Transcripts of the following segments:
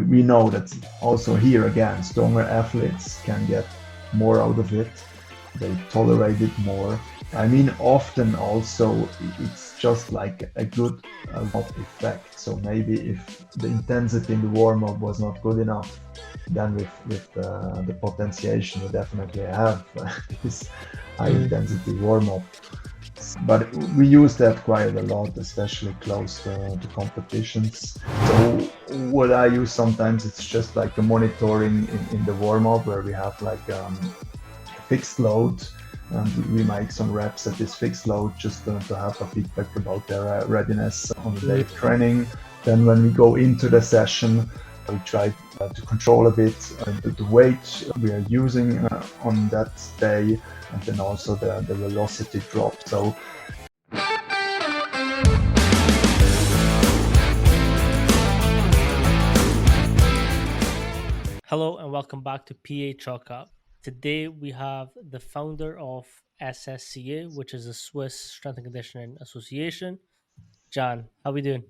we know that also here again, stronger athletes can get more out of it. They tolerate it more. I mean, often also it's just like a good warm-up effect. So maybe if the intensity in the warm-up was not good enough, then with the potentiation, you definitely have this high Mm. intensity warm-up. But we use that quite a lot, especially close to competitions. So what I use sometimes, it's just like a monitoring in the warm-up where we have like fixed load, and we make some reps at this fixed load just to have a feedback about their readiness on the day Mm. of training. Then when we go into the session, we try to control a bit the weight we are using on that day, and then also the velocity drop. So Hello and welcome back to PA Chalk Up. Today we have the founder of SSCA, which is the Swiss Strength and Conditioning Association. Jan, how we doing?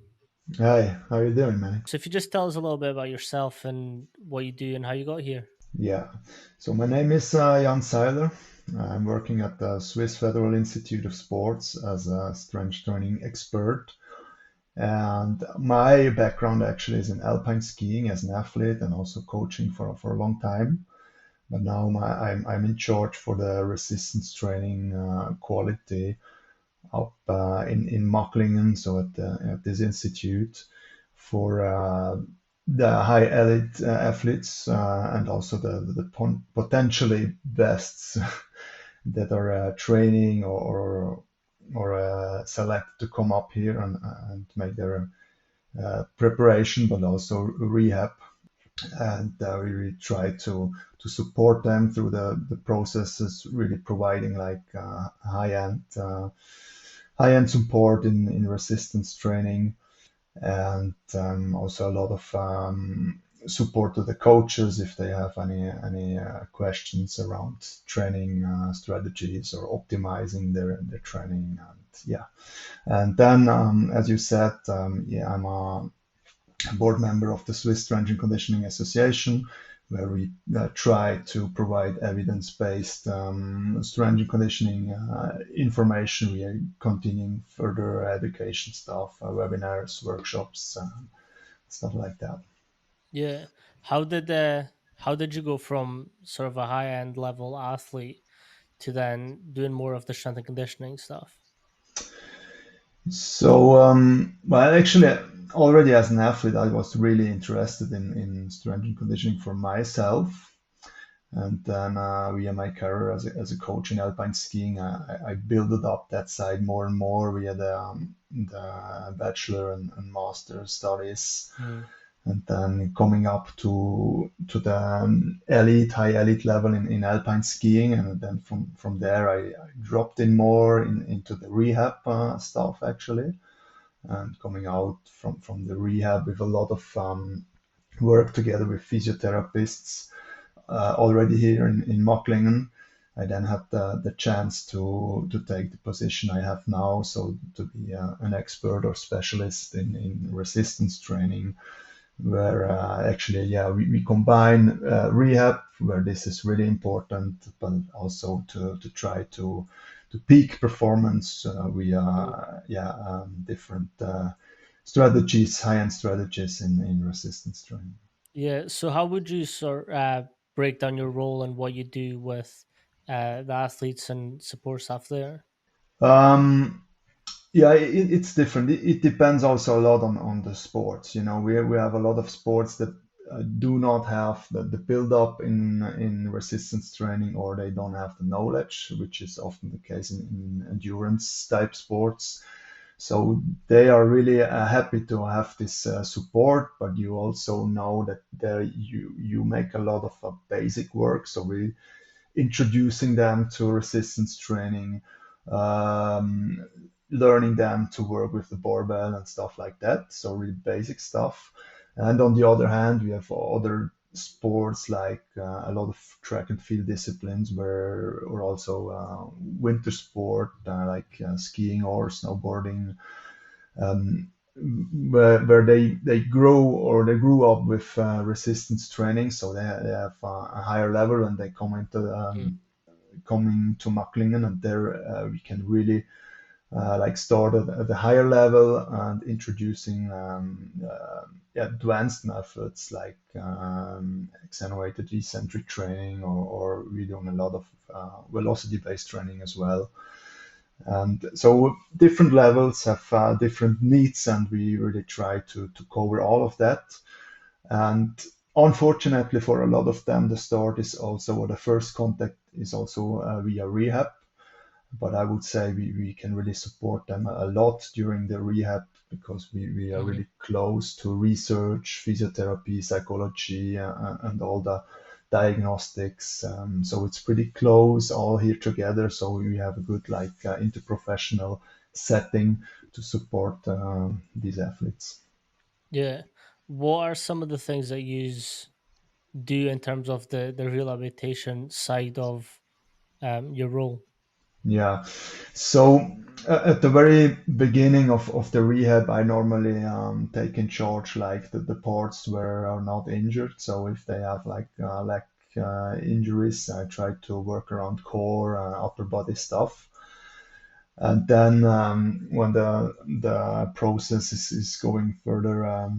hi, how you doing, man? So if you just tell us a little bit about yourself and what you do and how you got here. Yeah. So my name is Jan Seiler. I'm working at the Swiss Federal Institute of Sports as a strength training expert. And my background actually is in alpine skiing as an athlete and also coaching for a long time. But now I'm in charge for the resistance training quality up in Macklingen, so at this institute for the high elite athletes and also the potentially bests that are training or select to come up here and make their preparation, but also rehab. And we really try to support them through the processes, really providing like high end support in resistance training, and also a lot of support to the coaches if they have any questions around training strategies or optimizing their training. And yeah, and then as you said, yeah, I'm a board member of the Swiss Strength and Conditioning Association, where we try to provide evidence-based strength and conditioning information. We are continuing further education stuff, webinars, workshops, stuff like that. Yeah. How did you go from sort of a high end level athlete to then doing more of the strength and conditioning stuff? So, well, actually, already as an athlete, I was really interested in strength and conditioning for myself. And then via my career as a coach in alpine skiing, I built up that side more and more via the bachelor and master studies, Mm. and then coming up to the high elite level in alpine skiing, and then from there I dropped in more into the rehab stuff actually, and coming out from the rehab with a lot of work together with physiotherapists already here in Mocklingen. I then had the chance to take the position I have now, so to be an expert or specialist in resistance training, where actually, yeah, we combine rehab, where this is really important, but also to try to peak performance Mm. via yeah, different strategies, high-end strategies in resistance training. Yeah. So how would you break down your role and what you do with the athletes and support staff there? Um, Yeah, it's different. It depends also a lot on the sports. You know, we have a lot of sports that do not have the build up in resistance training, or they don't have the knowledge, which is often the case in endurance type sports. So they are really happy to have this support, but you also know that there you make a lot of basic work. So we introducing them to resistance training, um, learning them to work with the barbell and stuff like that. So really basic stuff. And on the other hand, we have other sports like a lot of track and field disciplines where, or also winter sport like skiing or snowboarding, um, where they grow or they grew up with resistance training, so they have a higher level when they Mm. come into Macklingen, and there we can really like start at a higher level and introducing advanced methods like accelerated eccentric training, or we're doing a lot of velocity based training as well. And so different levels have different needs, and we really try to cover all of that. And unfortunately, for a lot of them, the start is also, or the first contact is also via rehab. But I would say we can really support them a lot during the rehab, because we are Mhm. really close to research, physiotherapy, psychology, and all the diagnostics. So it's pretty close all here together. So we have a good like interprofessional setting to support these athletes. Yeah. What are some of the things that you do in terms of the rehabilitation side of your role? Yeah. So at the very beginning of the rehab, I normally take in charge like the parts where are not injured. So if they have like leg injuries, I try to work around core, upper body stuff. And then when the process is going further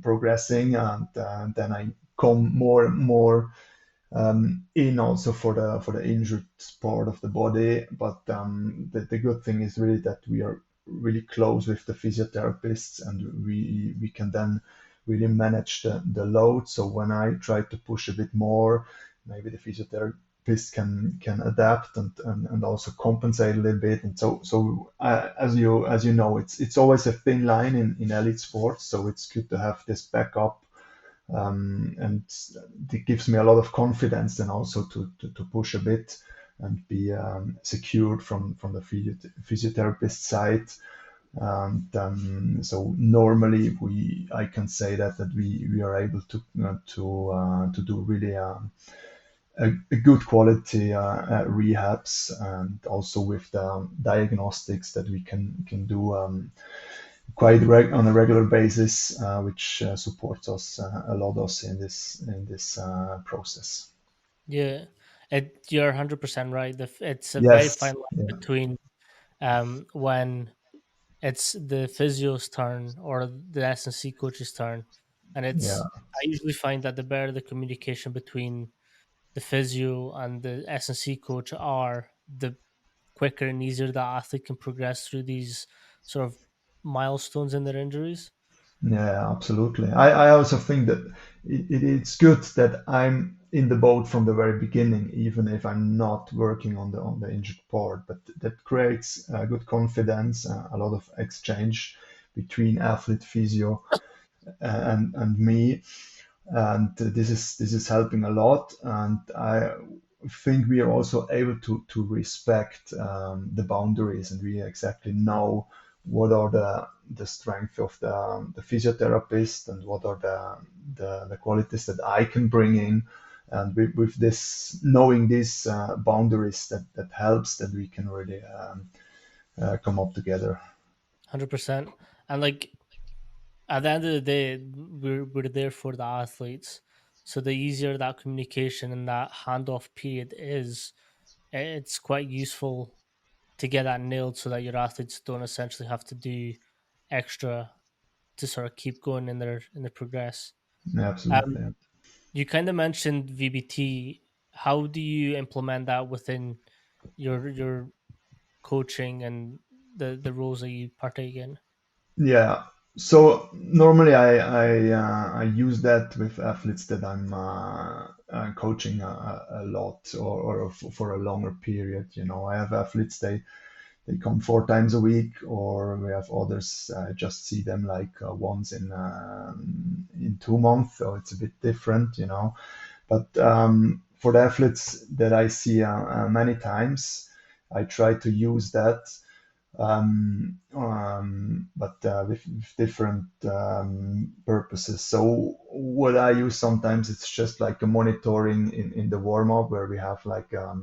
progressing, and then I come more and more in also for the injured part of the body. But the good thing is really that we are really close with the physiotherapists, and we can then really manage the load. So when I try to push a bit more, maybe the physiotherapist can adapt and also compensate a little bit. And as you know, it's always a thin line in elite sports. So it's good to have this backup, and it gives me a lot of confidence, and also to push a bit and be secured from the physiotherapist side. And so normally I can say that we are able to do really a good quality rehabs, and also with the diagnostics that we can do on a regular basis, which supports us a lot us in this process. Yeah, you're 100% right. It's a very fine Yes. line Yeah. between when it's the physio's turn or the S&C coach's turn, and Yeah. I usually find that the better the communication between the physio and the S&C coach are, the quicker and easier the athlete can progress through these sort of milestones in their injuries. Yeah. Absolutely. I also think that it's good that I'm in the boat from the very beginning, even if I'm not working on the injured part. But that creates good confidence, a lot of exchange between athlete, physio, and me. And this is helping a lot. And I think we are also able to respect the boundaries, and we exactly know what are the strength of the physiotherapist, and what are the qualities that I can bring in. And with this, knowing these boundaries, that helps, that we can really come up together. 100%. And like at the end of the day, we're there for the athletes. So the easier that communication and that handoff period is, it's quite useful to get that nailed so that your athletes don't essentially have to do extra to sort of keep going in their progress. Yeah, Um, absolutely. you kind of mentioned VBT. How do you implement that within your coaching and the roles that you partake in? Yeah. So normally I use that with athletes that I'm coaching a lot, or for a longer period. I have athletes, they come 4 times a week, or we have others I just see them like once in 2 months. So it's a bit different. But for the athletes that I see many times, I try to use that, but with different purposes. So what I use sometimes, it's just like a monitoring in the warm up, where we have like a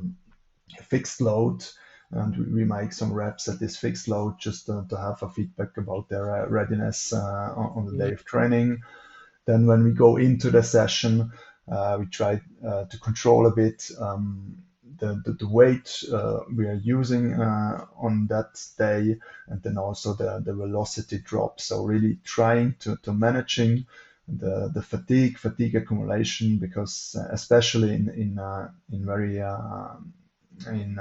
fixed load, and we make some reps at this fixed load just to have a feedback about their readiness on the day Mhm. of training. Then when we go into the session, we try to control a bit the weight we are using on that day, and then also the velocity drop. So really trying to managing the fatigue accumulation, because especially in very in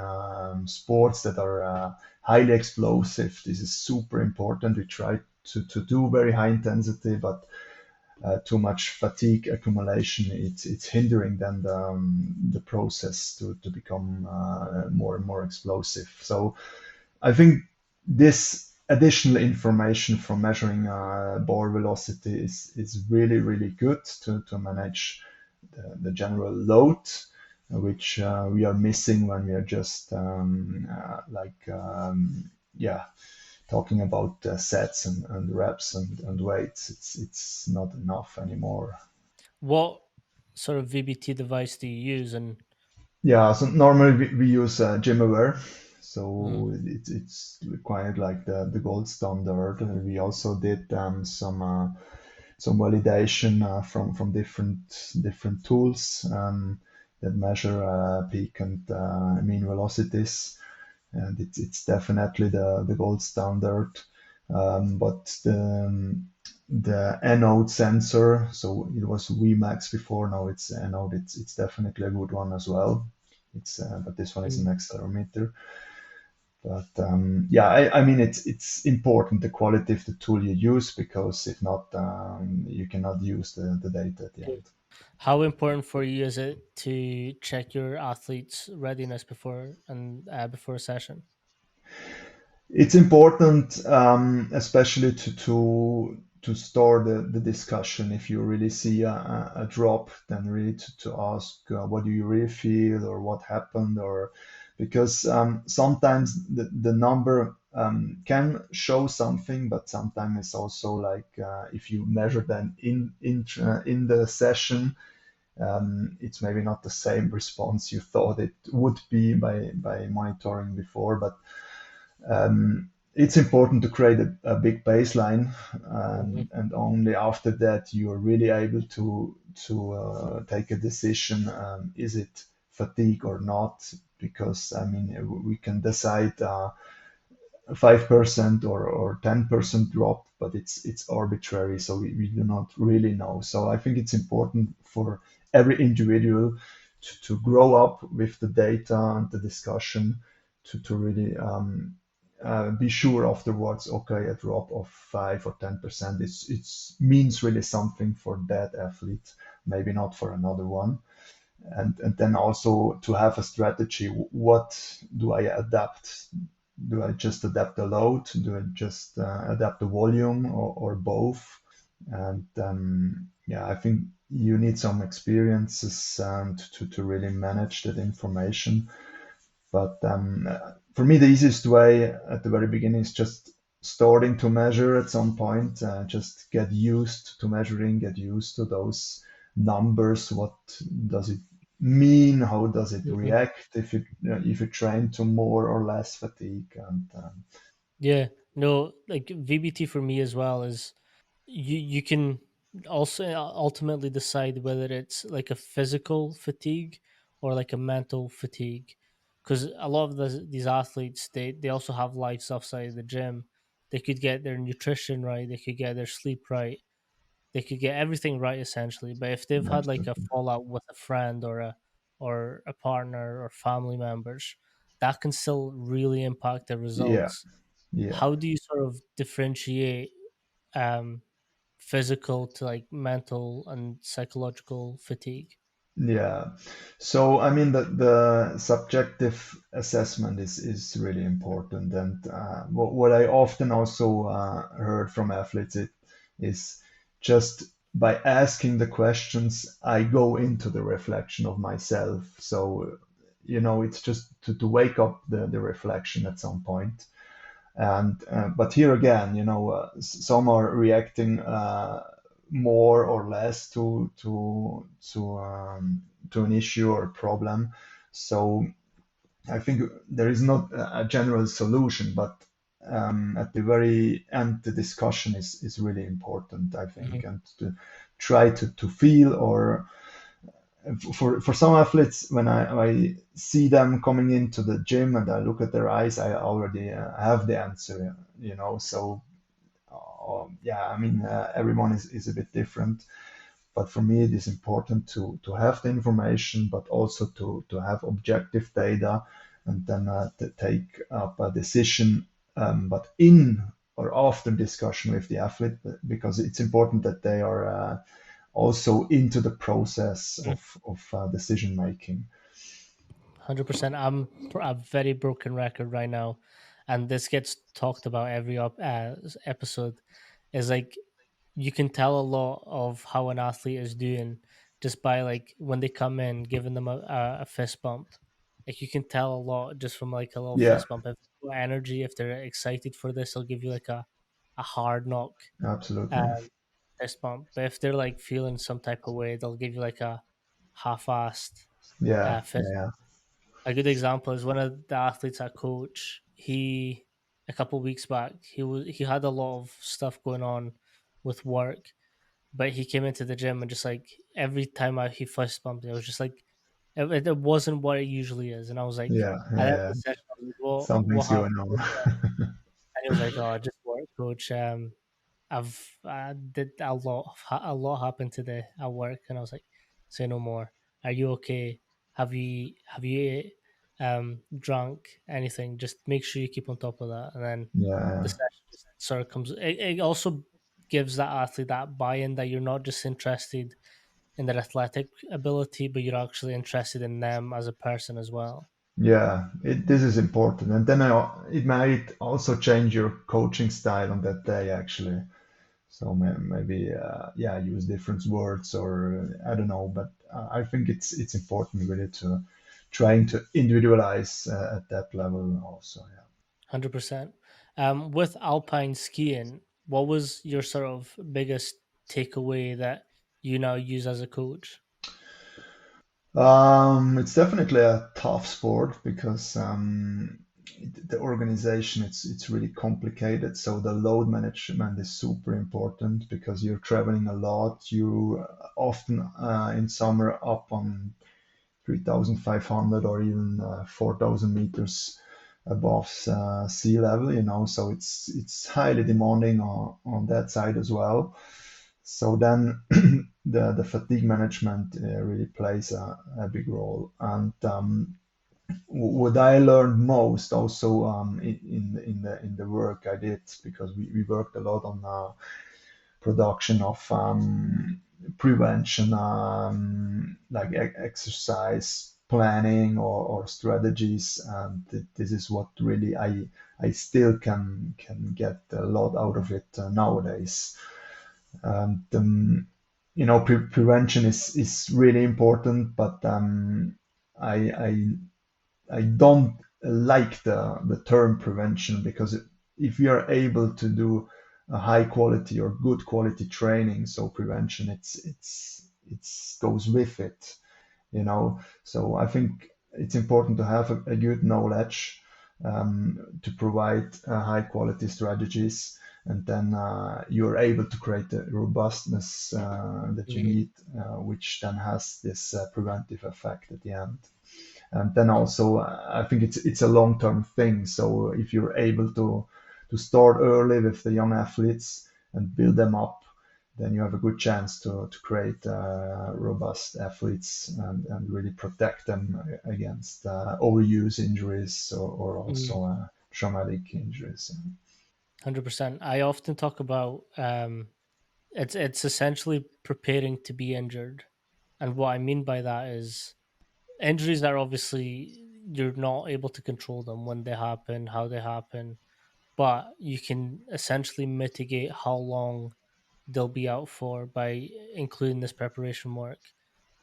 sports that are highly explosive, this is super important. We try to do very high intensity, but too much fatigue accumulation, it's hindering then the process to become more and more explosive. So I think this additional information from measuring bore velocity is really good to manage the general load, which we are missing when we are just yeah, talking about sets and reps and weights. It's not enough anymore. What sort of VBT device do you use? And Yeah, so normally we use GymAware, mm, so it's quite like the gold standard. We also did some validation from different tools that measure peak and mean velocities, and it's definitely the gold standard. But the anode sensor, so it was Vmax before, now it's anode. It's definitely a good one as well. It's but this one is mm, an accelerometer. But yeah, I mean it's important the quality of the tool you use, because if not, you cannot use the data at the yeah. end. How important for you is it to check your athlete's readiness before a session? It's important, especially to store the discussion. If you really see a drop, then really to ask what do you really feel, or what happened, or because sometimes the number can show something, but sometimes it's also like if you measure them in the session, it's maybe not the same response you thought it would be by monitoring before, but it's important to create a big baseline, Mhm. and only after that you are really able to take a decision. Is it fatigue or not? Because I mean, we can decide 5% or 10% drop, but it's arbitrary, so we do not really know. So I think it's important for every individual to grow up with the data and the discussion to really be sure afterwards. Okay, a drop of 5 or 10%, it's means really something for that athlete, maybe not for another one. And then also to have a strategy. What do I adapt? Do I just adapt the load? Do I just adapt the volume, or both? And yeah, I think you need some experiences to really manage that information. But for me, the easiest way at the very beginning is just starting to measure at some point. Just get used to measuring, get used to those numbers. What does it mean? How does it Mhm. react if you train to more or less fatigue? And Yeah, no, like VBT for me as well is you can also ultimately decide whether it's like a physical fatigue or like a mental fatigue, because a lot of these athletes they also have lives outside the gym. They could get their nutrition right, they could get their sleep right, they could get everything right essentially, but if they've had like a absolutely. fallout with a friend or a partner or family members, that can still really impact their Yeah, results. yeah. How do you sort of differentiate um physical to like mental and psychological fatigue? Yeah. So I mean the subjective assessment is really important, and what I often also heard from athletes is just by asking the questions, I go into the reflection of myself. So it's just to wake up the reflection at some point. And but here again, some are reacting more or less to an issue or problem. So I think there is not a general solution, but at the very end, the discussion is really important, I Mhm. think, and to try to feel or for some athletes, when I see them coming into the gym and I look at their eyes, I already have the answer, you know. So, yeah, I mean, everyone is a bit different. But for me, it is important to have the information, but also to have objective data and then to take up a decision, but in or after discussion with the athlete, because it's important that they are also into the process of decision making. 100%. I'm a very broken record right now, and this gets talked about every episode. Is like you can tell a lot of how an athlete is doing just by like when they come in, giving them a fist bump. Like you can tell a lot just from like a little Yeah, fist bump. If they've got energy, if they're excited for this, they'll give you like a hard knock uh, absolutely. fist bump. But if they're like feeling some type of way, they'll give you like a half-assed Yeah, fist. yeah, A good example is one of the athletes I coach. He a couple weeks back, he had a lot of stuff going on with work, but he came into the gym and just like every time he fist bumped, it was just like it wasn't what it usually is, and I was like, yeah, at the end yeah, of yeah. the session, I was like, what Something's happened? going on. And he was like, oh, just work, coach. I did a lot happened today at work, and I was like, say no more. Are you okay? Have you drunk anything? Just make sure you keep on top of that, and then the Yeah, session just sort of comes. It also gives that athlete that buy-in that you're not just interested in their athletic ability, but you're actually interested in them as a person as well. yeah. This is important, and then it might also change your coaching style on that day, actually. So maybe yeah, use different words or I don't know, but I think it's important really to trying to individualize at that level also. 100%. With alpine skiing, what was your sort of biggest takeaway that you now use as a coach? It's definitely a tough sport because the organization it's really complicated. So the load management is super important because you're traveling a lot. You often in summer up on 3,500 or even 4,000 meters above sea level. You know, so it's highly demanding on that side as well. So then the fatigue management really plays a big role. And what I learned most also in the work I did, because we worked a lot on production of prevention, like exercise planning or strategies, and this is what really I still can get a lot out of it nowadays. And you know, prevention is really important, but I don't like the term prevention because if you are able to do a high quality or good quality training, so prevention it's goes with it, you know. So I think it's important to have a good knowledge to provide high quality strategies, and then you're able to create the robustness that you Mhm. need, which then has this preventive effect at the end. And then also, I think it's a long term thing. So if you're able to start early with the young athletes and build them up, then you have a good chance to create robust athletes and really protect them against overuse injuries or Mm, also traumatic injuries. 100%. I often talk about it's essentially preparing to be injured, and what I mean by that is injuries are obviously you're not able to control them when they happen, how they happen, but you can essentially mitigate how long they'll be out for by including this preparation work.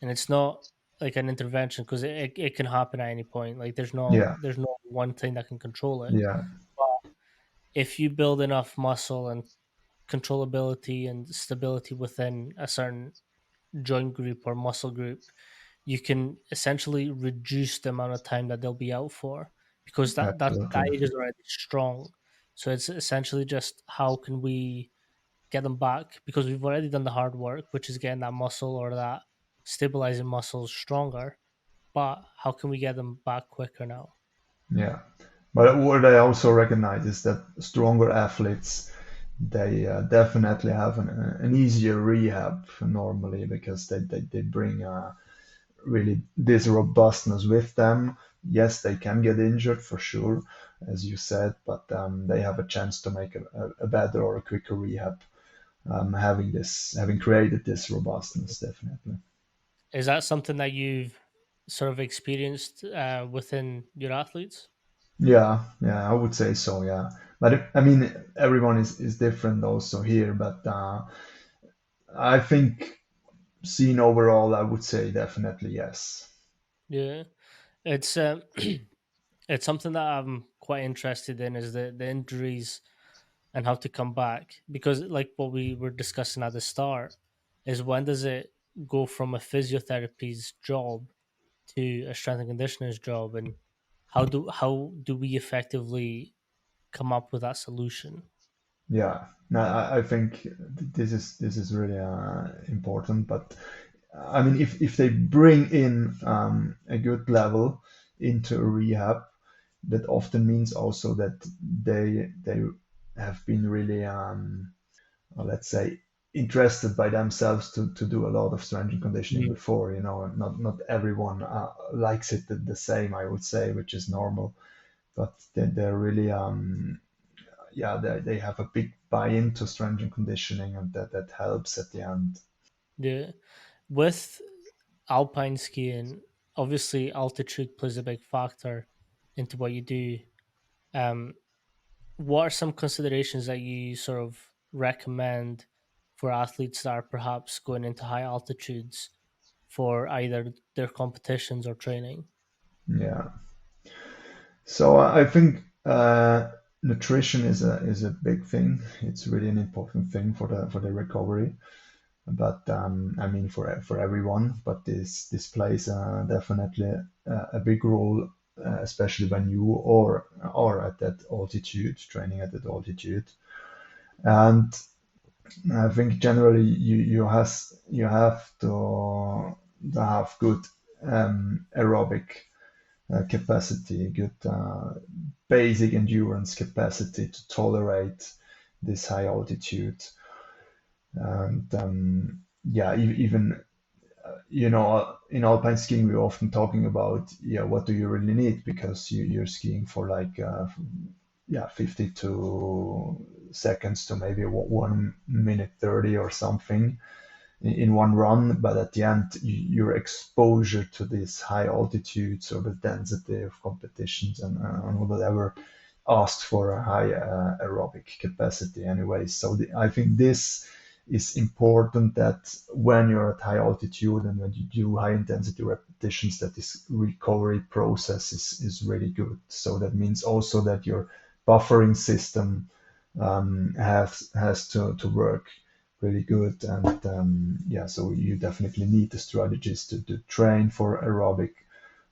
And it's not like an intervention because it can happen at any point. Like Yeah, there's no one thing that can control it. yeah, But if you build enough muscle and controllability and stability within a certain joint group or muscle group, you can essentially reduce the amount of time that they'll be out for, because that Absolutely. diet is already strong. So it's essentially just how can we get them back, because we've already done the hard work, which is getting that muscle or that stabilizing muscles stronger. But how can we get them back quicker now? Yeah. But what I also recognize is that stronger athletes, they definitely have an easier rehab normally because they bring really this robustness with them. Yes, they can get injured for sure, as you said, but they have a chance to make a better or a quicker rehab, having created this robustness, definitely. Is that something that you've sort of experienced within your athletes? Yeah, yeah, I would say so. Yeah, but I mean, everyone is different also here, but I think seen overall, I would say definitely yes. Yeah, it's it's something that I'm quite interested in, is the injuries and how to come back, because like what we were discussing at the start, is when does it go from a physiotherapy's job to a strength and conditioner's job, and how do we effectively come up with that solution? Yeah, no, I think this is really important. But I mean, if they bring in a good level into a rehab, that often means also that they have been really let's say interested by themselves to do a lot of strength and conditioning Mm. before. Not everyone likes it the same, I would say, which is normal. But they're really yeah, they have a big buy-in to strength and conditioning, and that helps at the end. Yeah, with alpine skiing, obviously altitude plays a big factor into what you do. Um, what are some considerations that you sort of recommend for athletes that are perhaps going into high altitudes for either their competitions or training? Yeah. So I think nutrition is a big thing. It's really an important thing for the recovery. But I mean for everyone. But this plays definitely a big role, especially when you or are at that altitude, training at that altitude. And I think generally you have to have good aerobic capacity, good basic endurance capacity to tolerate this high altitude. And yeah, even in alpine skiing, we're often talking about, yeah, what do you really need? Because you're skiing for like, yeah, 52 seconds to maybe 1 minute 30 or something in one run. But at the end, your exposure to these high altitudes or the density of competitions and whatever asks for a high aerobic capacity anyway. So I think this is important, that when you're at high altitude and when you do high intensity repetitions, that this recovery process is really good. So that means also that your buffering system has to work really good. And yeah, so you definitely need the strategies to train for aerobic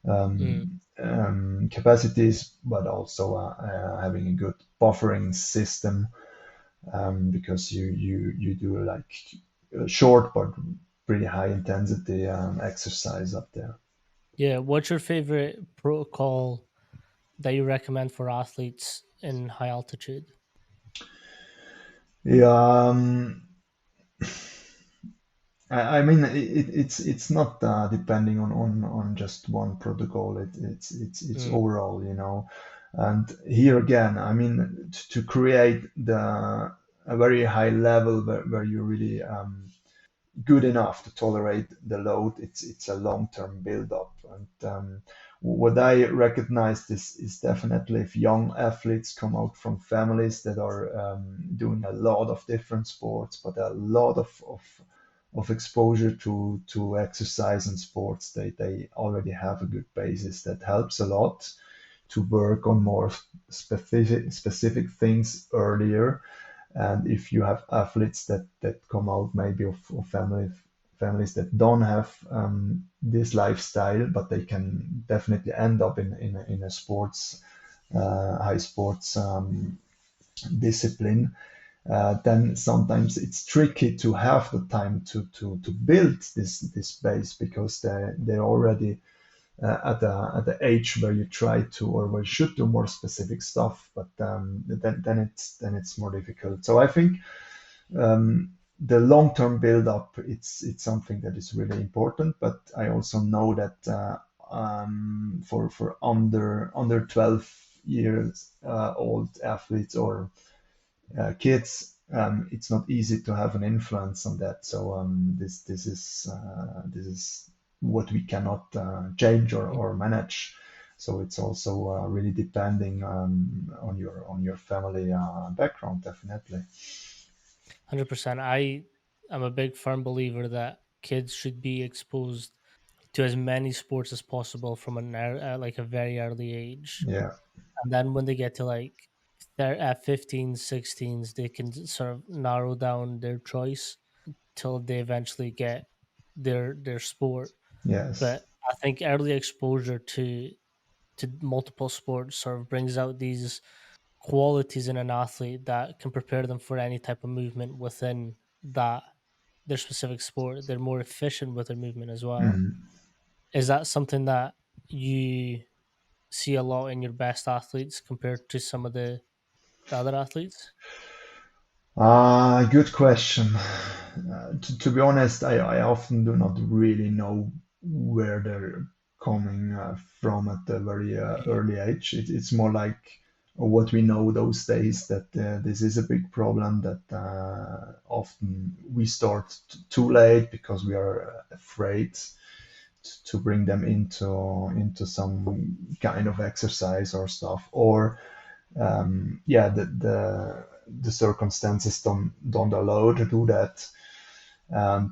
Mm. capacities, but also having a good buffering system, because you do like short but pretty high intensity exercise up there. Yeah, what's your favorite protocol that you recommend for athletes in high altitude? Yeah, I mean it's not depending on just one protocol. It's Mm. overall, and here again, I mean, to create a very high level where you really good enough to tolerate the load. It's a long-term build-up. And what I recognized is definitely if young athletes come out from families that are doing a lot of different sports, but a lot of exposure to exercise and sports, they already have a good basis that helps a lot to work on more specific things earlier. And if you have athletes that come out maybe of families that don't have this lifestyle, but they can definitely end up in a sports, high sports discipline. Then sometimes it's tricky to have the time to build this base because they're already at the age where you try to or where you should do more specific stuff, but then it's more difficult. So I think the long-term build-up it's something that is really important. But I also know that for under 12 years old athletes or kids, it's not easy to have an influence on that. So this is what we cannot change or manage. So it's also really depending on your family background, definitely. 100%. I am a big firm believer that kids should be exposed to as many sports as possible from like a very early age, Yeah. and then when they get to like they're at 15, 16s, they can sort of narrow down their choice till they eventually get their sport. Yes. But I think early exposure to multiple sports sort of brings out these qualities in an athlete that can prepare them for any type of movement within that their specific sport. They're more efficient with their movement as well. Mhm. Is that something that you see a lot in your best athletes compared to some of the other athletes? Good question. To be honest, I often do not really know where they're coming from at a very early age. It's more like what we know those days that this is a big problem that often we start too late because we are afraid to bring them into some kind of exercise or stuff, or yeah, the circumstances don't allow to do that. And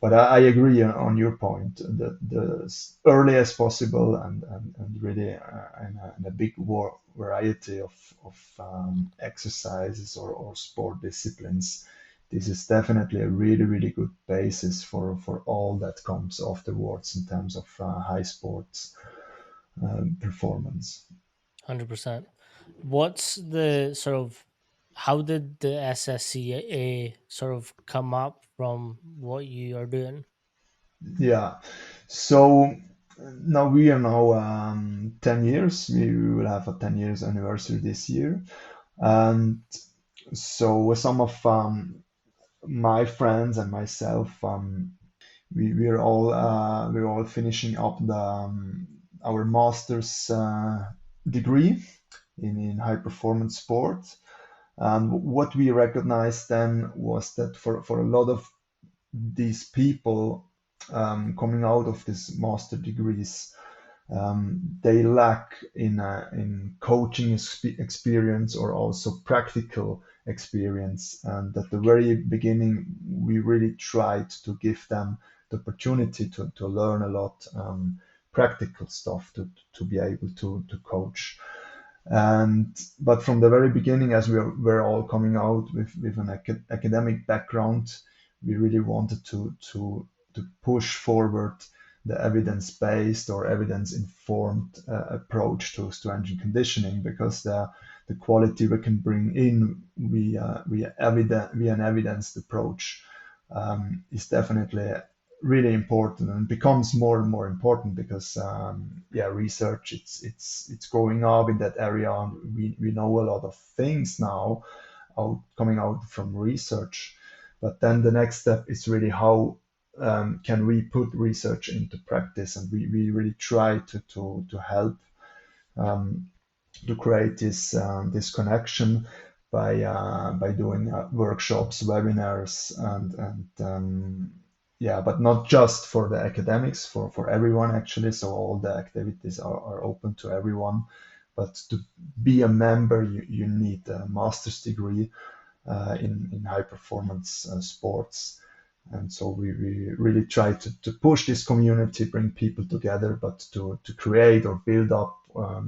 but I agree on your point that the earliest possible and really in a big variety of exercises or sport disciplines. This is definitely a really good basis for all that comes afterwards in terms of high sports performance. 100%. What's the sort of how did the SSCA sort of come up from what you are doing? Yeah. So now we are now 10 years. We will have a 10 years anniversary this year. And so some of my friends and myself, we're all finishing up our master's degree in high performance sport. And what we recognized then was that for a lot of these people coming out of these master degrees, they lack in coaching experience or also practical experience. And at the very beginning, we really tried to give them the opportunity to learn a lot practical stuff to be able to coach. And but from the very beginning, as we're all coming out with an academic background, we really wanted to push forward the evidence-based or evidence-informed approach to strength and conditioning, because the quality we can bring in via an evidence approach is definitely really important and becomes more and more important because yeah, research it's growing up in that area, and we know a lot of things now coming out from research. But then the next step is really how can we put research into practice, and we really try to help um, to create this connection by doing workshops, webinars, and yeah, but not just for the academics, for everyone actually. So all the activities are open to everyone. But to be a member, you need a master's degree in high performance sports. And so we really try to push this community, bring people together, but to create or build up a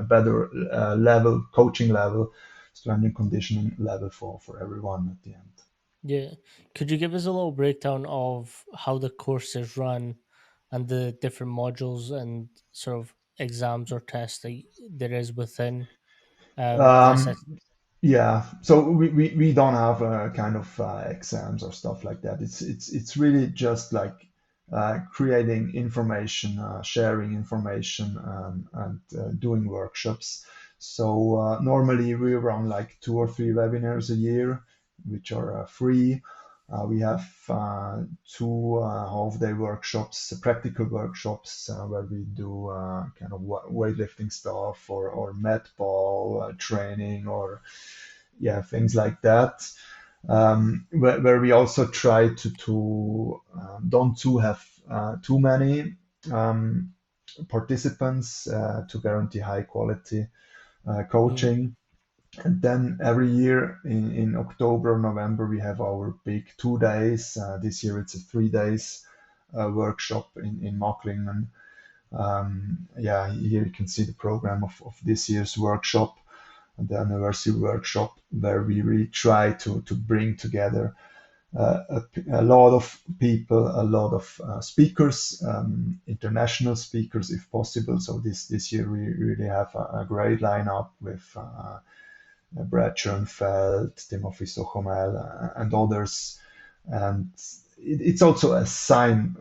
better level, coaching level, strength and conditioning level for everyone at the end. Yeah. Could you give us a little breakdown of how the course is run and the different modules and sort of exams or tests that there is within the Um, SS? Yeah, so we don't have kind of exams or stuff like that. It's really just like creating information, sharing information, and doing workshops. So normally we run like 2 or 3 webinars a year, which are free. We have 2 half-day workshops, practical workshops, where we do kind of weightlifting stuff or med ball training or yeah, things like that. Where we also try to don't to have too many um, participants to guarantee high quality Mm, coaching. And then every year in October or November, we have our big 2 days. This year it's a 3 days workshop in Mocklingen. Yeah, here you can see the program of this year's workshop, the anniversary workshop, where we really try to bring together a lot of people, a lot of speakers, international speakers if possible. So this year we really have a great lineup with Brad Schoenfeld, Timothy Sochomel, and others. And it's also a sign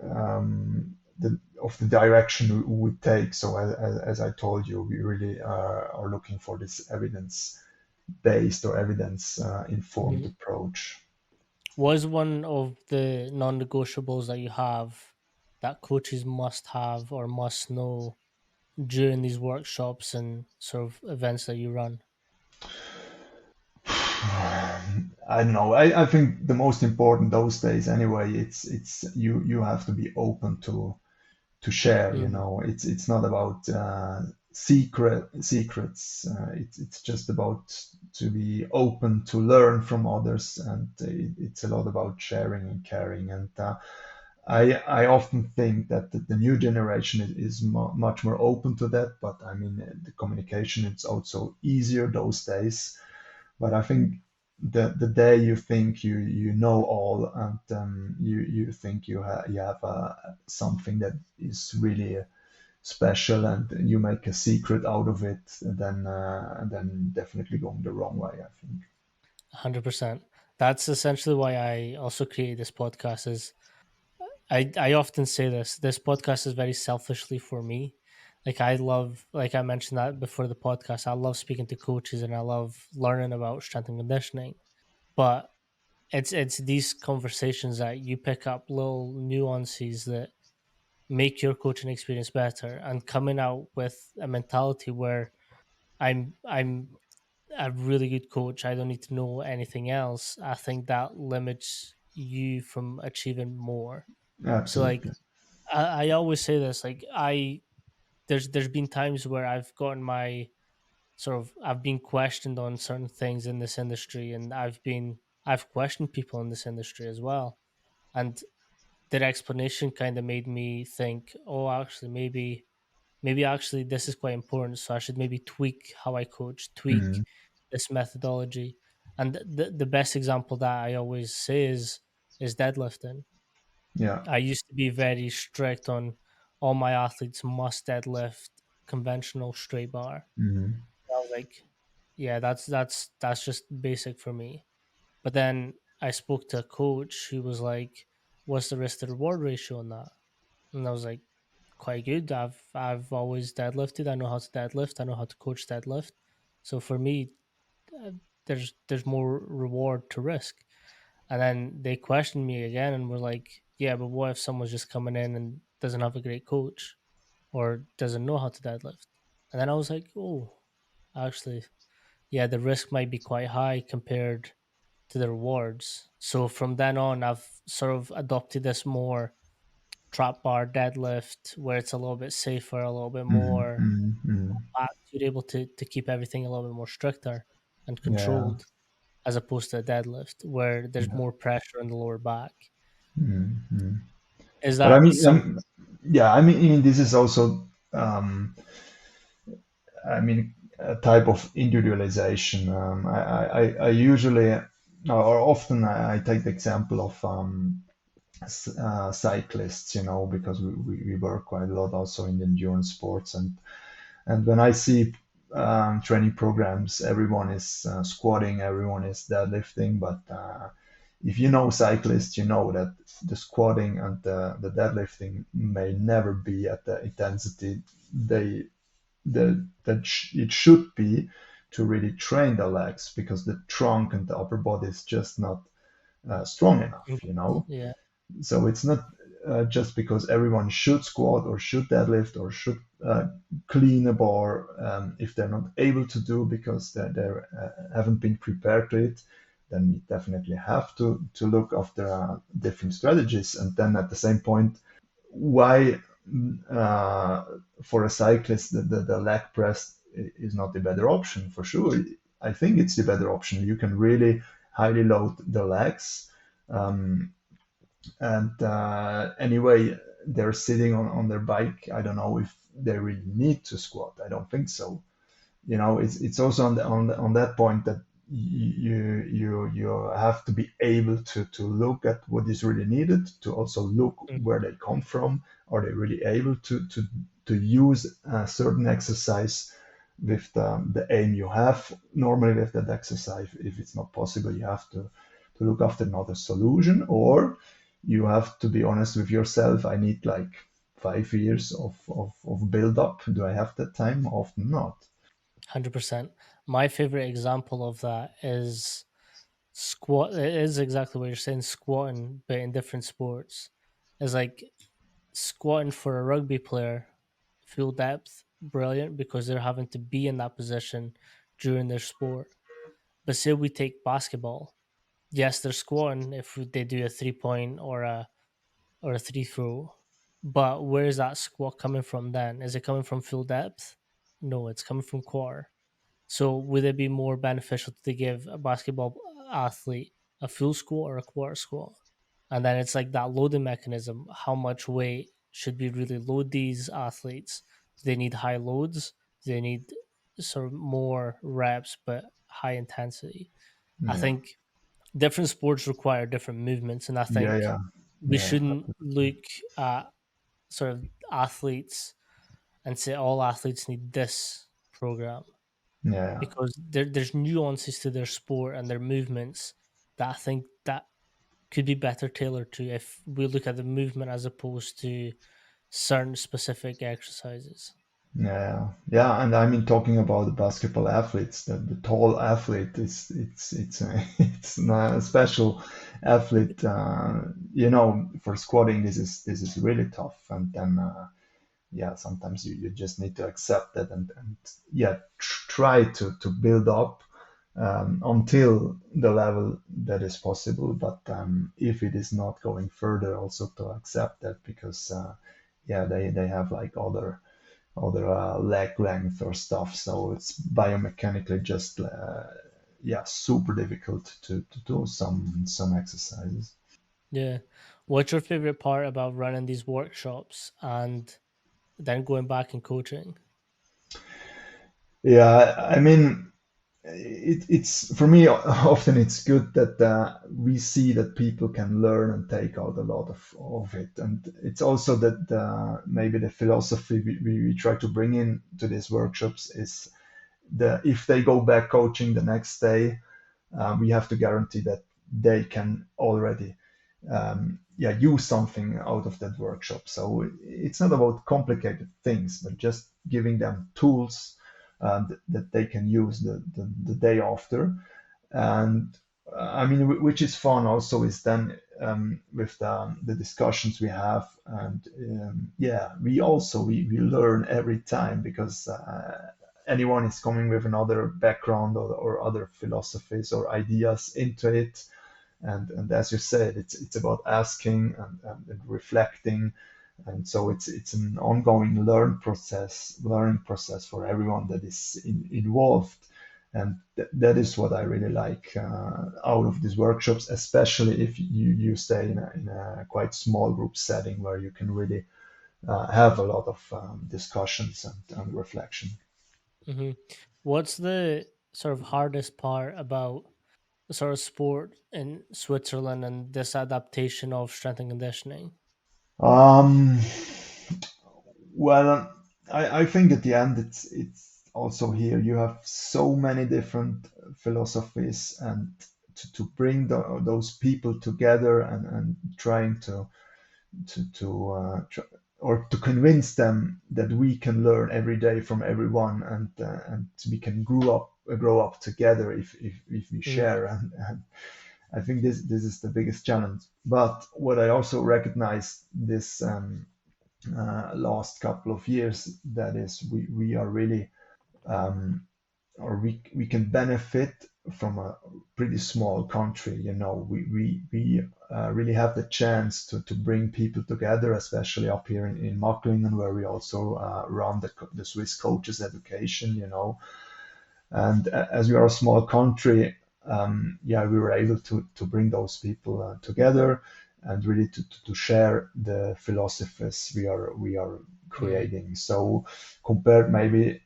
of the direction we take. So as I told you, we really are looking for this evidence-based or evidence-informed mm. approach. Was one of the non-negotiables that you have that coaches must have or must know during these workshops and sort of events that you run? I don't know. I think the most important those days anyway, it's you have to be open to share. You Mm, know, it's not about secrets. It's just about to be open to learn from others, and it's a lot about sharing and caring. And I often think that the new generation is much more open to that. But I mean, the communication it's also easier those days. But I think the day you think you know all and you think you have something that is really special and you make a secret out of it, then definitely going the wrong way, I think. 100%. That's essentially why I also created this podcast. Is I often say this podcast is very selfishly for me. Like I love, like I mentioned that before the podcast, I love speaking to coaches and I love learning about strength and conditioning. But it's these conversations that you pick up little nuances that make your coaching experience better, and coming out with a mentality where I'm a really good coach, I don't need to know anything else. I think that limits you from achieving more. So like Absolutely. I always say this, like there's been times where I've gotten my sort of I've been questioned on certain things in this industry, and I've questioned people in this industry as well. And their explanation kind of made me think, oh, actually, maybe actually this is quite important. So I should maybe tweak how I coach, tweak Mm, this methodology. And the best example that I always say is deadlifting. yeah. I used to be very strict on all my athletes must deadlift conventional straight bar. Mm, I was like, yeah, that's just basic for me. But then I spoke to a coach who was like, what's the risk to reward ratio on that? And I was like, quite good. I've always deadlifted. I know how to deadlift. I know how to coach deadlift. So for me, uh, there's more reward to risk. And then they questioned me again and were like, yeah, but what if someone's just coming in and doesn't have a great coach or doesn't know how to deadlift? And then I was like, oh, actually, yeah, the risk might be quite high compared to the rewards. So from then on, I've sort of adopted this more trap bar deadlift where it's a little bit safer, a little bit mm, more mm, mm. compact. You're able to keep everything a little bit more stricter and Yeah, controlled as opposed to a deadlift where there's yeah. more pressure on the lower back. Mm, mm. Is But I that mean, some? yeah, I mean, this is also, I mean, a type of individualization. I usually or often I take the example of cyclists, because we work quite a lot also in the endurance sports, and when I see training programs, everyone is squatting, everyone is deadlifting, but if you know cyclists, you know that the squatting and the deadlifting may never be at the intensity they it should be to really train the legs, because the trunk and the upper body is just not strong enough, Mhm. Yeah, so it's not just because everyone should squat or should deadlift or should clean a bar, if they're not able to do because they haven't been prepared to it, then we definitely have to look after different strategies. And then at the same point, why uh, for a cyclist the leg press is not the better option? For sure, I think it's the better option. You can really highly load the legs. Um, and anyway, they're sitting on their bike. I don't know if they really need to squat. I don't think so. It's also on that point that you have to be able to look at what is really needed, to also look mm, where they come from. Are they really able to use a certain exercise with the aim you have normally with that exercise? If it's not possible, you have to look after another solution, or you have to be honest with yourself. I need like 5 years of build up. Do I have that time? Often not. 100%. My favorite example of that is squat. It is exactly what you're saying, squatting, but in different sports. It's like squatting for a rugby player, full depth, brilliant because they're having to be in that position during their sport. But say we take basketball, yes, they're squatting if they do a 3 point or a three throw. But where is that squat coming from then? Is it coming from full depth? No, it's coming from core. So would it be more beneficial to give a basketball athlete a full squat or a quarter squat? And then it's like that loading mechanism. How much weight should we really load these athletes? Do they need high loads? Do they need sort of more reps but high intensity? I Yeah, think different sports require different movements, and I yeah, think yeah, we yeah, shouldn't look at sort of athletes and say all athletes need this program yeah, because there's nuances to their sport and their movements that I think that could be better tailored to if we look at the movement as opposed to certain specific exercises. yeah, yeah. And I mean, talking about the basketball athletes, the tall athlete is it's not a special athlete. For squatting, this is really tough, and then yeah, sometimes you just need to accept that, and yeah, try to build up until the level that is possible. But if it is not going further, also to accept that, because yeah, they have like other leg length or stuff, so it's biomechanically just yeah, super difficult to do some exercises. Yeah. What's your favorite part about running these workshops and then going back and coaching? Yeah, I mean, it's for me often it's good that we see that people can learn and take out a lot of it, and it's also that maybe the philosophy we try to bring in to these workshops is if they go back coaching the next day, we have to guarantee that they can already yeah, use something out of that workshop. So it's not about complicated things, but just giving them tools that they can use the day after. And I mean, which is fun also is then with the discussions we have, and yeah, we learn every time, because anyone is coming with another background, or other philosophies or ideas into it. And as you said, it's about asking and reflecting, and so it's an ongoing learning process for everyone that is involved. And that is what I really like out of these workshops, especially if you stay in a quite small group setting where you can really have a lot of discussions and reflection. Hmm. What's the sort of hardest part about sort of sport in Switzerland and this adaptation of strength and conditioning? Um, well, I think at the end it's also here you have so many different philosophies, and to bring those people together and trying to or to convince them that we can learn every day from everyone, and we can grow up together if we Mm, share, and I think this is the biggest challenge. But what I also recognize this last couple of years, that is we are really or we can benefit from a pretty small country. We really have the chance to bring people together, especially up here in Macklingen, where we also run the Swiss coaches education. And as we are a small country, yeah, we were able to bring those people together and really to share the philosophies we are mm, creating. So compared maybe,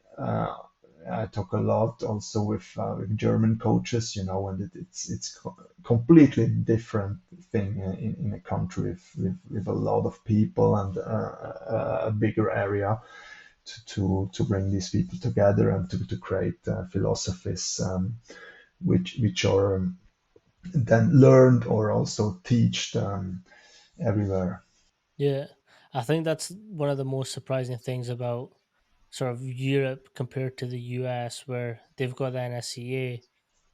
I talk a lot also with German coaches, and it's completely different thing in a country with a lot of people and a bigger area to bring these people together and to create philosophies, which are then learned or also taught everywhere. yeah, I think that's one of the most surprising things about sort of Europe compared to the US, where they've got the NSCA,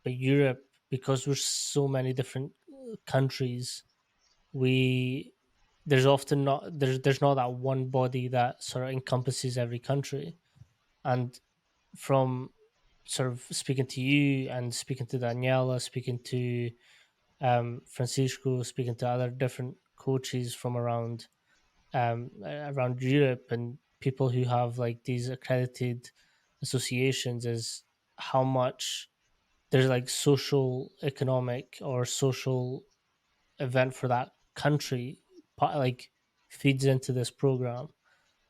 but Europe, because we're so many different countries, we there's often not there's not that one body that sort of encompasses every country. And from sort of speaking to you and speaking to Daniela, speaking to Francisco, speaking to other different coaches from around Europe and people who have like these accredited associations, is how much there's like social, economic, or social event for that country like feeds into this program.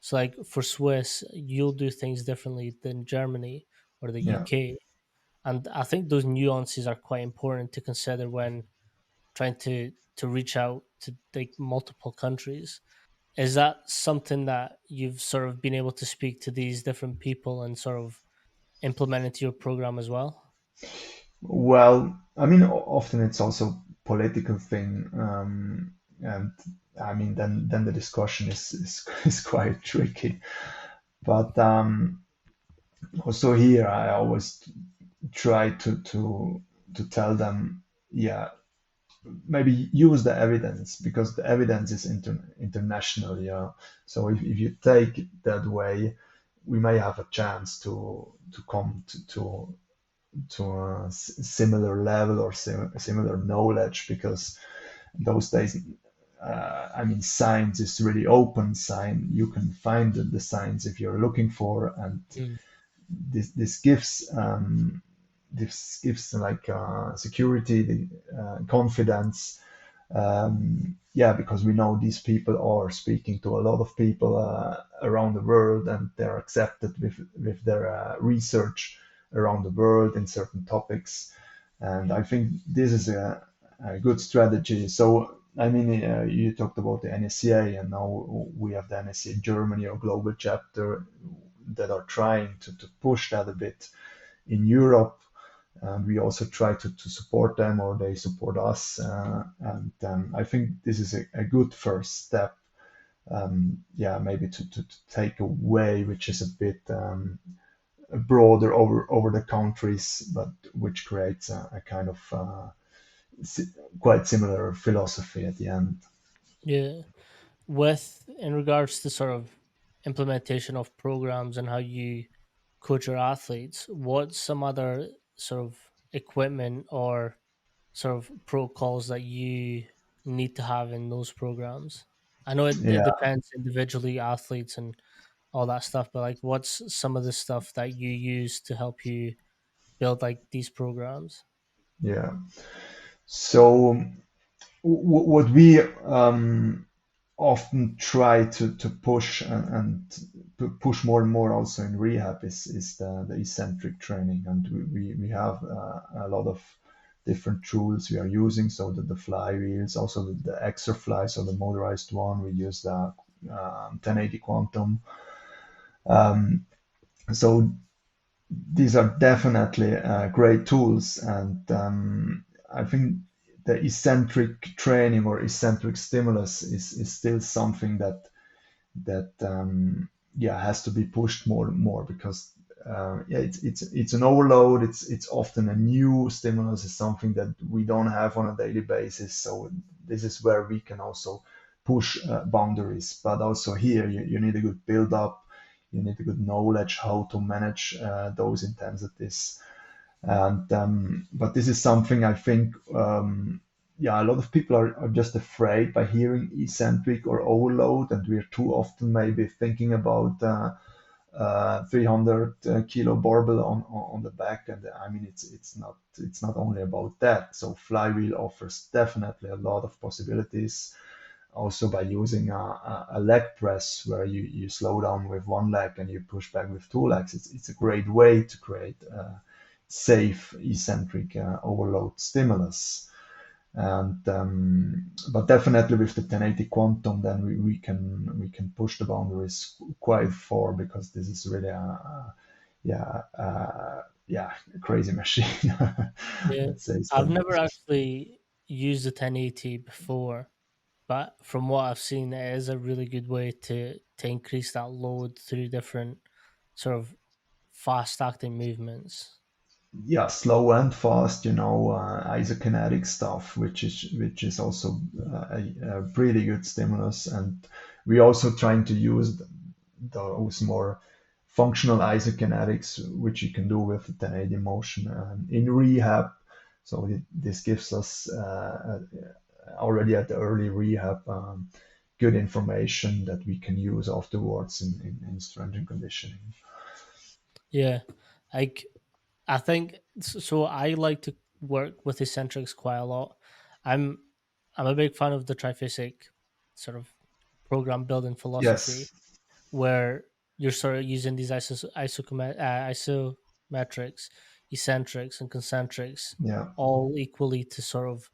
So like for Swiss, you'll do things differently than Germany or the Yeah. UK. And I think those nuances are quite important to consider when trying to reach out to like multiple countries. Is that something that you've sort of been able to speak to these different people and sort of implement into your program as well? Well, I mean, often it's also political thing, and I mean, then the discussion is quite tricky. But also here, I always try to tell them, yeah, maybe use the evidence, because the evidence is international. Yeah, so if you take it that way, we may have a chance to come to a similar level or similar knowledge, because those days, I mean, science is really open. Science, you can find the science if you're looking for, and Mm, this gives like security, confidence. Yeah, because we know these people are speaking to a lot of people around the world, and they're accepted with their research around the world in certain topics. And I think this is a good strategy. So I mean, you talked about the NSCA, and now we have the NSCA Germany or global chapter that are trying to push that a bit in Europe, and we also try to support them, or they support us. And I think this is a good first step. Yeah, maybe to take away, which is a bit broader over the countries, but which creates a kind of quite similar philosophy at the end. yeah. With in regards to sort of implementation of programs and how you coach your athletes, what's some other sort of equipment or sort of protocols that you need to have in those programs? I know it Yeah, depends individually, athletes and all that stuff, but like what's some of the stuff that you use to help you build like these programs? yeah. So what we often try to push, and push more and more also in rehab, is the eccentric training, and we have a lot of different tools we are using. So the flywheels, also the Exerfly, so the motorized one, we use the 1080 Quantum. Um, so these are definitely great tools, and I think the eccentric training or eccentric stimulus is still something that yeah has to be pushed more and more because yeah, it's an overload. It's often a new stimulus. It's something that we don't have on a daily basis. So this is where we can also push boundaries. But also here, you need a good build up. You need a good knowledge how to manage those intensities. And but this is something I think, yeah, a lot of people are just afraid by hearing eccentric or overload, and we're too often maybe thinking about 300 kilo barbell on the back. And I mean, it's not only about that. So flywheel offers definitely a lot of possibilities. Also by using a leg press where you slow down with one leg and you push back with two legs. It's a great way to create safe eccentric overload stimulus. And but definitely with the 1080 quantum, then we can push the boundaries quite far because this is really yeah, a crazy machine. Yeah, Let's say I've so. never actually used the 1080 before, but from what I've seen, it is a really good way to increase that load through different sort of fast acting movements. Yeah, slow and fast, isokinetic stuff, which is also a pretty good stimulus. And we also trying to use those more functional isokinetics, which you can do with the 1080 motion in rehab. So this gives us already at the early rehab good information that we can use afterwards in strength and conditioning. Yeah, like I think so. I like to work with eccentrics quite a lot. I'm I'm a big fan of the triphasic sort of program building philosophy Yes. where you're sort of using these isometrics, eccentrics, and concentrics Yeah. all equally to sort of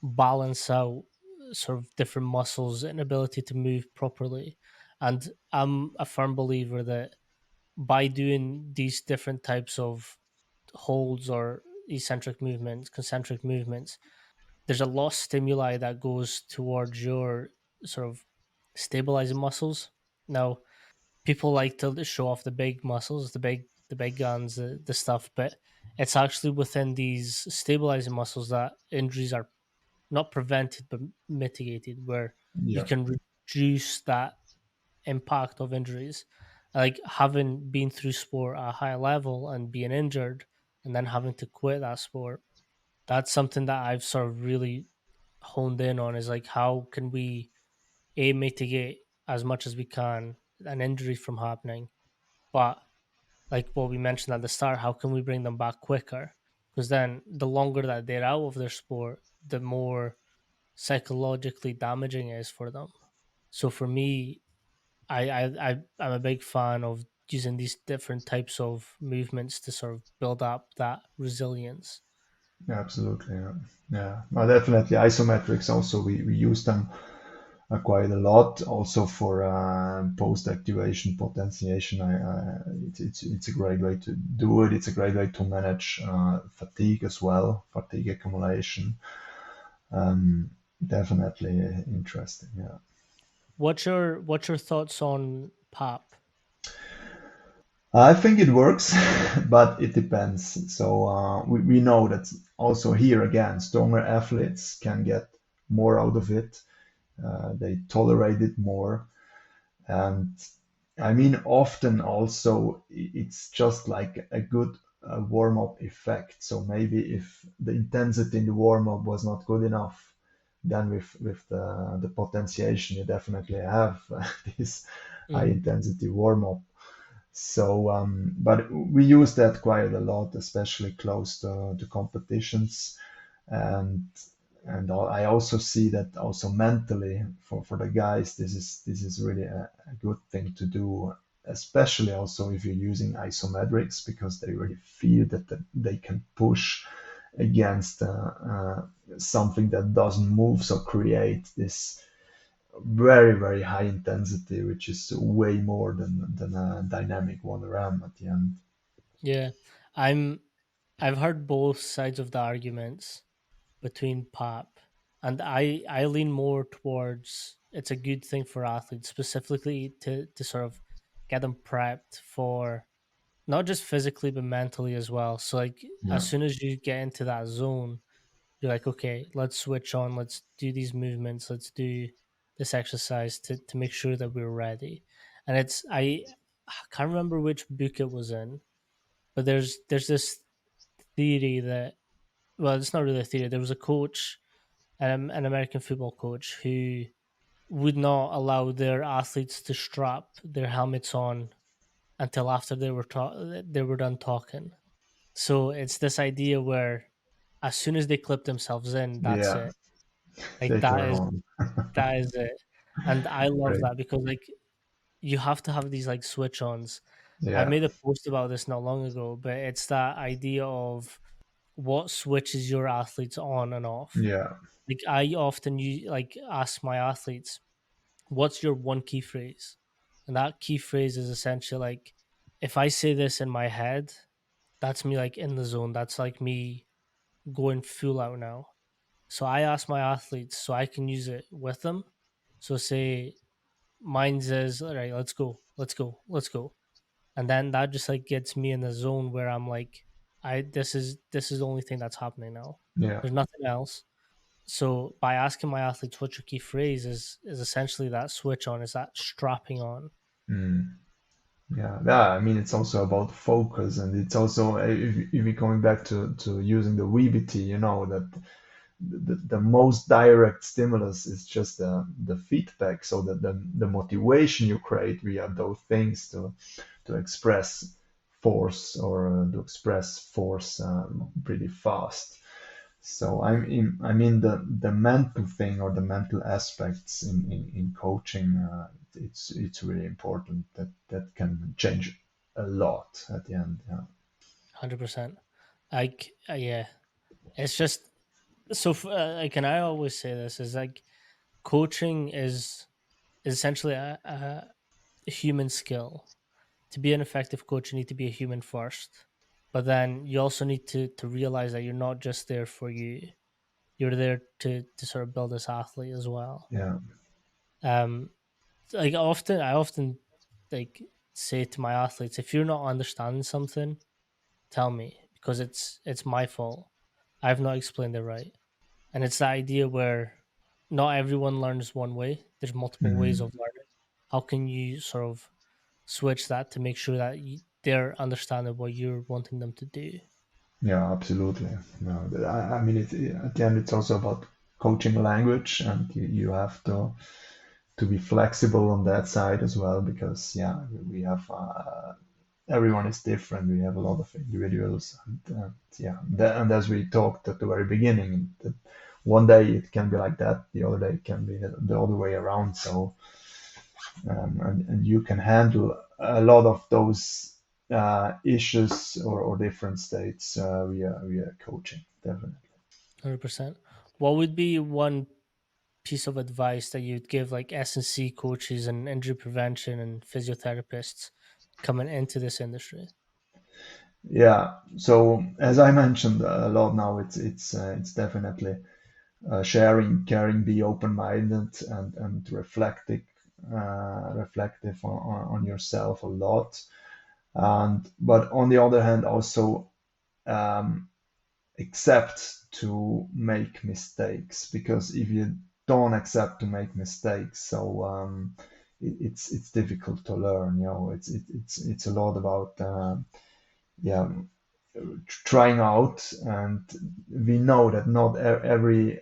balance out sort of different muscles and ability to move properly. And I'm a firm believer that by doing these different types of holds or eccentric movements, concentric movements, there's a lot of stimuli that goes towards your sort of stabilizing muscles. Now, people like to show off the big muscles, the big guns, the stuff, but it's actually within these stabilizing muscles that injuries are not prevented but mitigated, where you Yeah. can reduce that impact of injuries. Like having been through sport at a high level and being injured and then having to quit that sport, that's something that I've sort of really honed in on is like how can we mitigate as much as we can an injury from happening, but like what we mentioned at the start, how can we bring them back quicker? Because then the longer that they're out of their sport, the more psychologically damaging it is for them. So for me, I'm a big fan of using these different types of movements to sort of build up that resilience. Absolutely, yeah. Yeah. Well, definitely isometrics also we use them quite a lot also for post-activation potentiation. It's a great way to do it. It's a great way to manage fatigue as well, fatigue accumulation. Um, Definitely interesting. Yeah. What's your thoughts on PAP? I think it works, but it depends. So we know that also here again, stronger athletes can get more out of it. They tolerate it more. And I mean, often also it's just like a good warm up effect. So maybe if the intensity in the warm up was not good enough, then with the potentiation, you definitely have this high Mm. intensity warm up. So, but we use that quite a lot, especially close to competitions, and I also see that also mentally for the guys, this is really a good thing to do, especially also if you're using isometrics because they really feel that they can push against something that doesn't move, so create this very very high intensity, which is way more than a dynamic one around at the end. Yeah, I'm. I've heard both sides of the arguments between pop, and I lean more towards it's a good thing for athletes, specifically to sort of get them prepped for not just physically but mentally as well. So like as Yeah, soon as you get into that zone, you're like, okay, let's switch on, let's do these movements, let's do this exercise to make sure that we're ready. And I can't remember which book it was in, but there's this theory that, well, it's not really a theory. There was a coach, an American football coach, who would not allow their athletes to strap their helmets on until after they were done talking. So it's this idea where as soon as they clip themselves in, that's yeah, it. Like they turn on. that is it. And I love Great. that because like you have to have these like switch ons. I Yeah, made a post about this not long ago, but it's that idea of what switches your athletes on and off. yeah, Like I often like ask my athletes, "What's your one key phrase?" And that key phrase is essentially like, if I say this in my head, that's me like in the zone. That's like me going full out now. So I ask my athletes so I can use it with them. So say mine says, "All right, let's go, let's go, let's go," and then that just like gets me in the zone where I'm like, I this is the only thing that's happening now. yeah. There's nothing else. So by asking my athletes what's your key phrase is essentially that switch on, is that strapping on. Mm. Yeah, yeah. I mean, it's also about focus, and it's also if you're going back to using the VBT, you know that the most direct stimulus is just the feedback, so that the motivation you create via those things to express force or to express force pretty fast. So I mean the mental thing or the mental aspects in coaching, it's really important that can change a lot at the end. Yeah. 100%. Like yeah, it's just so like, and I always say this is like coaching is essentially a human skill. To be an effective coach, you need to be a human first, but then you also need to realize that you're not just there for you. You're there to sort of build this athlete as well. Yeah. Um, like I often like say to my athletes, if you're not understanding something, tell me because it's my fault. I've not explained it right, and it's the idea where not everyone learns one way. There's multiple ways Mhm. of learning. How can you sort of switch that to make sure that they're understanding what you're wanting them to do? Yeah, absolutely. No, I mean, at the end, it's also about coaching language, and you have to be flexible on that side as well, because yeah, we have everyone is different. We have a lot of individuals, and yeah, and as we talked at the very beginning, that one day it can be like that, the other day it can be the other way around. So and you can handle a lot of those issues or different states via coaching, definitely. 100%. What would be one piece of advice that you'd give like S&C coaches and injury prevention and physiotherapists coming into this industry? Yeah. So as I mentioned a lot now, it's definitely sharing, caring, be open-minded, and reflective on yourself a lot. And but on the other hand, also um, accept to make mistakes, because if you don't accept to make mistakes, so it's difficult to learn. You know, it's a lot about yeah, trying out, and we know that not every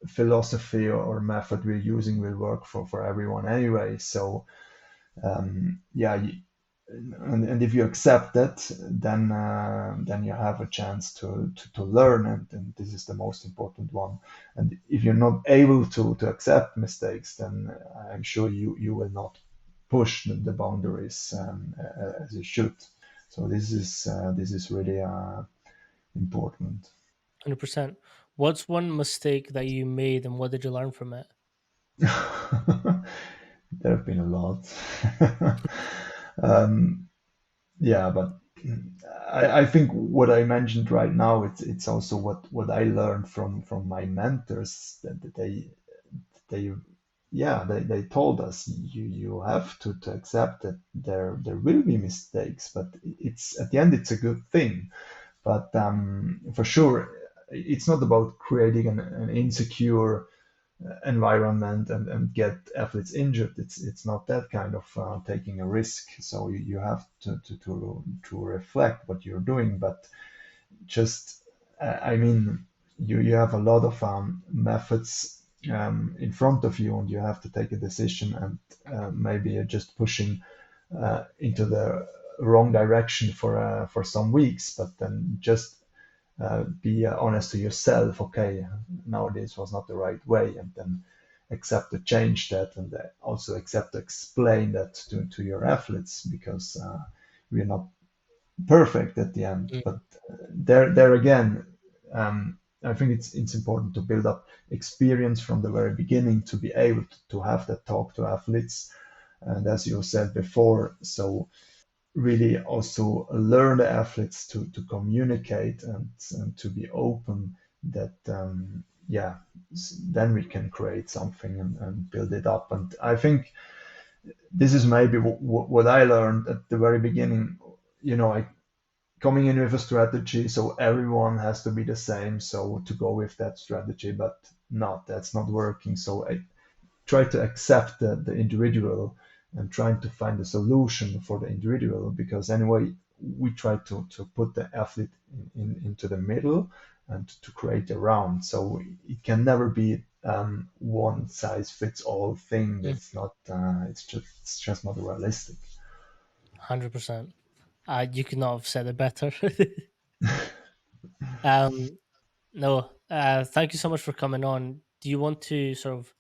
philosophy or method we're using will work for everyone anyway. So yeah, and if you accept that, then you have a chance to learn, and this is the most important one. And if you're not able to accept mistakes, then I'm sure you will not push the boundaries as you should. So this is really important. 100%. What's one mistake that you made and what did you learn from it? There have been a lot. um, yeah, but I think what I mentioned right now, it's also what I learned from my mentors, that they yeah, they told us you have to accept that there will be mistakes, but it's at the end it's a good thing. But for sure, it's not about creating an insecure environment and get athletes injured. It's not that kind of taking a risk. So you have to reflect what you're doing, but just I mean you have a lot of methods in front of you, and you have to take a decision, and maybe you're just pushing into the wrong direction for some weeks, but then just be honest to yourself. Okay, now this was not the right way, and then accept to change that, and also accept to explain that to your athletes, because we're not perfect at the end. Mm, But there again, I think it's important to build up experience from the very beginning to be able to have that talk to athletes. And as you said before, so really also learn the athletes to communicate and to be open, that yeah, then we can create something and build it up. And I think this is maybe what I learned at the very beginning. I coming in with a strategy, so everyone has to be the same, so to go with that strategy, but not that's not working. So I try to accept the individual and trying to find a solution for the individual, because anyway we try to put the athlete into the middle and to create a round. So it can never be one size fits all thing. mm, That's not it's just not realistic. 100%. You could not have said it better. um, no, thank you so much for coming on. Do you want to sort of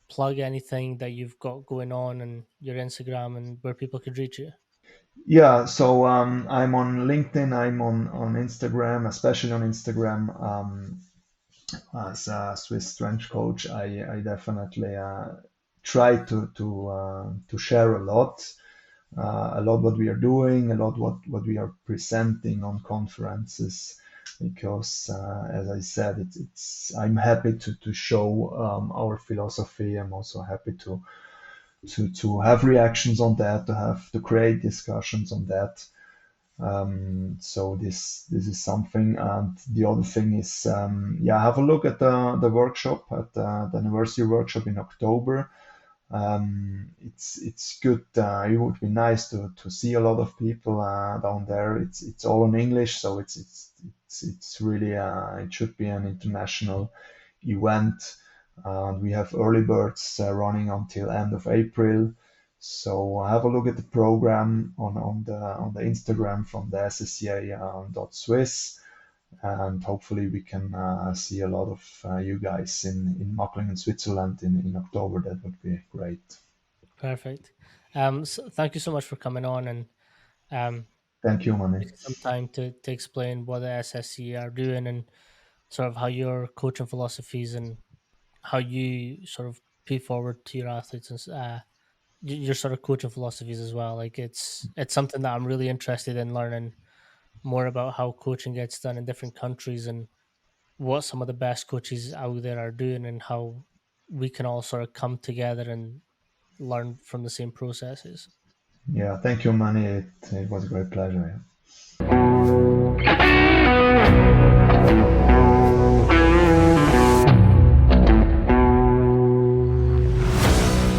plug anything that you've got going on and your Instagram and where people could reach you? Yeah, so I'm on LinkedIn, I'm on Instagram, especially on Instagram. As a Swiss strength coach, I definitely try to share a lot what we are doing, a lot what we are presenting on conferences, because as I said, it's I'm happy to show our philosophy. I'm also happy to have reactions on that, to create discussions on that. So this is something, and the other thing is, yeah, have a look at the workshop, at the anniversary workshop in October. It's good. It would be nice to see a lot of people down there. It's all in English, so it's really it should be an international event. We have early birds running until end of April. So have a look at the program on the Instagram from the SSCA .Swiss, and hopefully we can see a lot of you guys in Machling in Switzerland in October. That would be great. Perfect. So thank you so much for coming on and um, Thank you, Mani. taking some time to explain what the SSC are doing and sort of how your coaching philosophies and how you sort of pay forward to your athletes and your sort of coaching philosophies as well. Like it's something that I'm really interested in learning more about how coaching gets done in different countries and what some of the best coaches out there are doing and how we can all sort of come together and learn from the same processes. Yeah, thank you, Mani. It was a great pleasure.